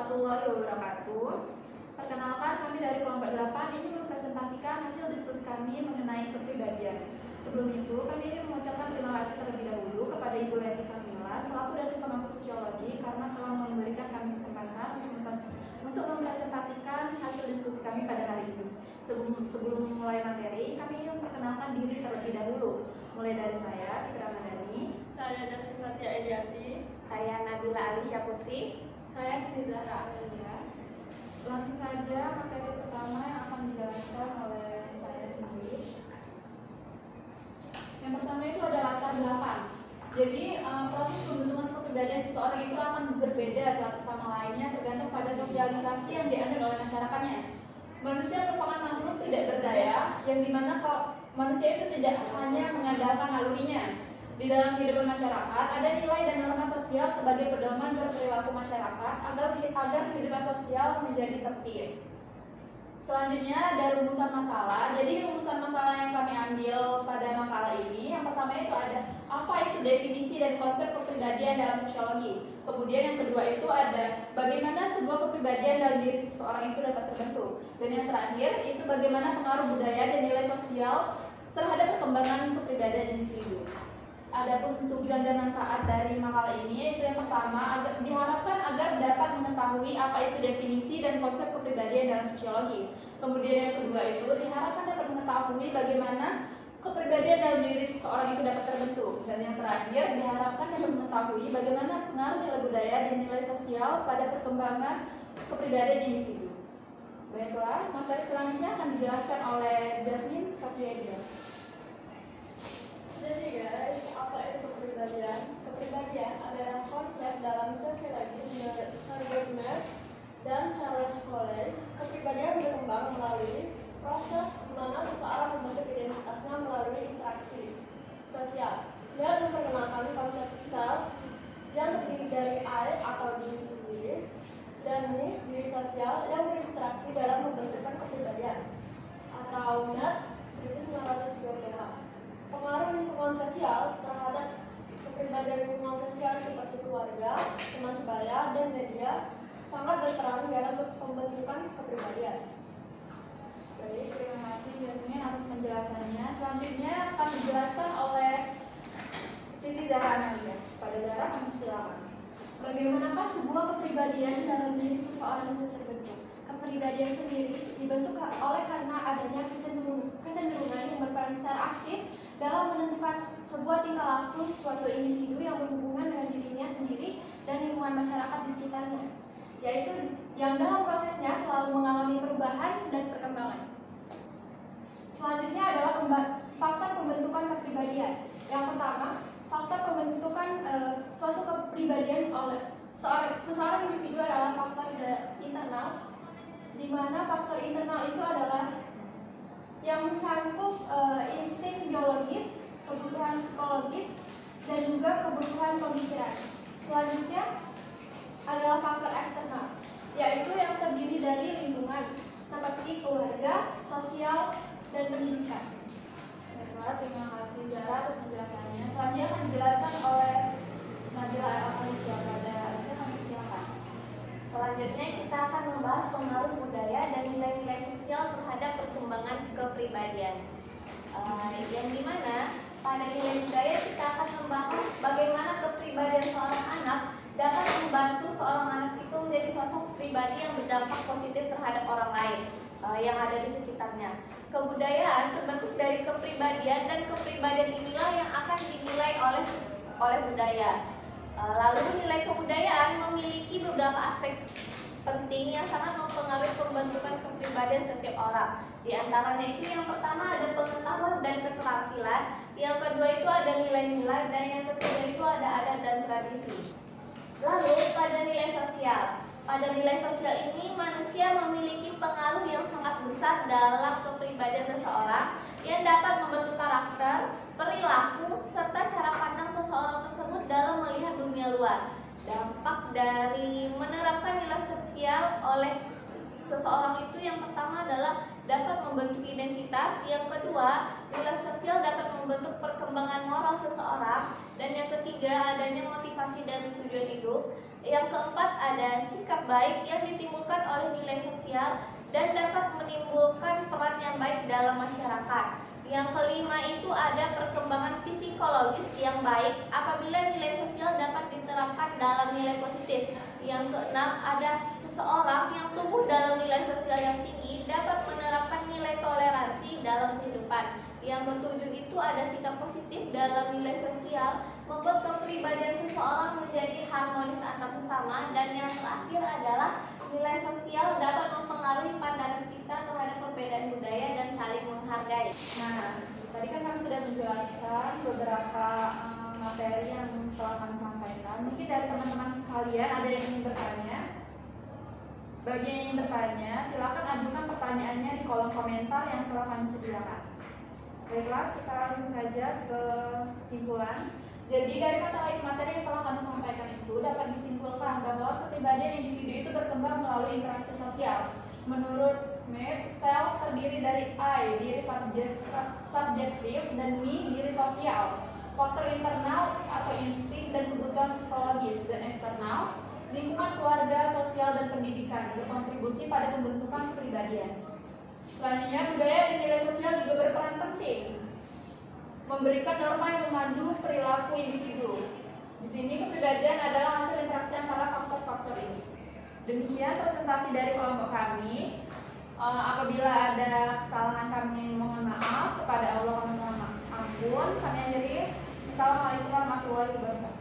warahmatullahi wabarakatuh. Perkenalkan, kami dari kelompok 8 ini mempresentasikan hasil diskusi kami mengenai kepribadian. Sebelum itu, kami ingin mengucapkan terima kasih terlebih dahulu kepada Ibu Leti Kamila selaku dosen pengampu sosiologi karena telah memberikan kami kesempatan untuk mempresentasikan hasil diskusi kami pada hari ini. Sebelum memulai materi, kami ingin memperkenalkan diri terlebih dahulu. Mulai dari saya, Fitra Madani. Saya Dasin Fatia Ediati. Saya Nabila Alicia Putri. Saya Siti Zahra Amelia. Langsung saja materi pertama yang akan dijelaskan oleh saya sendiri. Yang pertama itu ada latar belakang. Jadi proses pembentukan kepribadian seseorang itu akan berbeda satu sama lainnya tergantung pada sosialisasi yang diambil oleh masyarakatnya. Manusia merupakan makhluk tidak berdaya yang dimana kalau manusia itu tidak hanya mengandalkan nalurinya. Di dalam kehidupan masyarakat ada nilai dan norma sosial sebagai pedoman berperilaku masyarakat agar kehidupan sosial menjadi tertib. Selanjutnya ada rumusan masalah. Jadi rumusan masalah yang kami ambil pada makalah ini, yang pertama itu ada apa itu definisi dan konsep kepribadian dalam sosiologi. Kemudian yang kedua itu ada bagaimana sebuah kepribadian dalam diri seseorang itu dapat terbentuk. Dan yang terakhir itu bagaimana pengaruh budaya dan nilai sosial terhadap perkembangan kepribadian individu. Adapun tujuan dan manfaat dari makalah ini itu yang pertama diharapkan agar dapat mengetahui apa itu definisi dan konsep kepribadian dalam sosiologi. Kemudian yang kedua itu diharapkan dapat mengetahui bagaimana kepribadian dalam diri seseorang itu dapat terbentuk. Dan yang terakhir diharapkan dapat mengetahui bagaimana pengaruh nilai budaya dan nilai sosial pada perkembangan kepribadian individu. Baiklah, materi selanjutnya akan dijelaskan oleh Jasmine Fatia. Jadi guys, apa itu kepribadian? Kepribadian adalah konsep dalam sosiologi menurut Herbert Marx dan Charles College. Kepribadian berkembang melalui proses di mana seseorang membentuk identitasnya melalui interaksi sosial. Dia memperkenalkan konsep self yang terdiri dari I atau diri sendiri dan me, diri sosial yang berinteraksi dalam membentukkan kepribadian atau net 1930. Pengaruh lingkungan sosial terhadap kepribadian lingkungan sosial seperti keluarga, teman sebaya, dan media sangat berperan dalam pembentukan kepribadian. Baik, terima kasih Jasmine atas penjelasannya. Selanjutnya akan dijelaskan oleh Siti Zahra Amelia. Pada Zahra, kami silakan. Bagaimanakah sebuah kepribadian dalam diri seseorang itu terbentuk? Kepribadian sendiri dibentuk oleh karena adanya kecenderungan yang berperan secara aktif dalam menentukan sebuah tingkah laku suatu individu yang berhubungan dengan dirinya sendiri dan lingkungan masyarakat di sekitarnya, yaitu yang dalam prosesnya selalu mengalami perubahan dan perkembangan. Selanjutnya adalah faktor pembentukan kepribadian. Yang pertama, faktor pembentukan suatu kepribadian oleh seseorang individu adalah faktor internal, di mana faktor internal itu adalah yang mencakup insting biologis, kebutuhan psikologis, dan juga kebutuhan pemikiran. Selanjutnya adalah faktor eksternal, yaitu yang terdiri dari lingkungan seperti keluarga, sosial, dan pendidikan. Baiklah, terima kasih Zahra atas penjelasannya. Selanjutnya akan dijelaskan oleh Nabila Alicia. Pada kami silakan. Selanjutnya kita akan membahas pengaruh budaya dan nilai-nilai sosial terhadap perkembangan kepribadian. Yang dimana pada nilai budaya kita akan membahas bagaimana kepribadian seorang anak dapat membantu seorang anak itu menjadi sosok pribadi yang berdampak positif terhadap orang lain yang ada di sekitarnya. Kebudayaan terbentuk dari kepribadian dan kepribadian inilah yang akan dinilai oleh budaya. Lalu nilai kebudayaan memiliki beberapa aspek penting yang sangat mempengaruhi pembentukan kepribadian setiap orang. Di antaranya itu yang pertama ada pengetahuan dan keterampilan, yang kedua itu ada nilai-nilai, dan yang ketiga itu ada adat dan tradisi. Lalu pada nilai sosial. Pada nilai sosial ini manusia memiliki pengaruh yang sangat besar dalam kepribadian seseorang yang dapat membentuk karakter, perilaku, serta cara pandang seseorang tersebut dalam melihat dunia luar. Dampak dari menerapkan nilai sosial oleh seseorang itu yang pertama adalah dapat membentuk identitas, yang kedua nilai sosial dapat membentuk perkembangan moral seseorang, dan yang ketiga adanya motivasi dan tujuan hidup, yang keempat ada sikap baik yang ditimbulkan oleh nilai sosial dan dapat menimbulkan peran yang baik dalam masyarakat. Yang kelima itu ada perkembangan psikologis yang baik apabila nilai sosial dapat diterapkan dalam nilai positif. Yang keenam ada seseorang yang tumbuh dalam nilai sosial yang tinggi dapat menerapkan nilai toleransi dalam kehidupan. Yang ketujuh itu ada sikap positif dalam nilai sosial membuat kepribadian seseorang menjadi harmonis antar sesama. Dan yang terakhir adalah nilai sosial dapat mempengaruhi pandangan kita terhadap perbedaan budaya dan saling menghargai. Nah, tadi kan kami sudah menjelaskan beberapa materi yang telah kami sampaikan. Mungkin dari teman-teman sekalian ada yang ingin bertanya? Bagi yang ingin bertanya, silakan ajukan pertanyaannya di kolom komentar yang telah kami sediakan. Baiklah, kita langsung saja ke kesimpulan. Jadi dari kata materi yang telah kami sampaikan itu dapat disimpulkan bahwa kepribadian individu itu berkembang melalui interaksi sosial. Menurut Mead, self terdiri dari I, diri subjektif, dan me, diri sosial. Faktor internal atau insting dan kebutuhan psikologis, dan eksternal, lingkungan keluarga, sosial, dan pendidikan berkontribusi pada pembentukan kepribadian. Selanjutnya, budaya dan nilai sosial juga berperan penting memberikan norma yang memandu perilaku individu. Di sini kepribadian adalah hasil interaksi antara faktor-faktor ini. Demikian presentasi dari kelompok kami. Apabila ada kesalahan kami mohon maaf, kepada Allah kami mohon ampun. Kami akhiri. Assalamualaikum warahmatullahi wabarakatuh.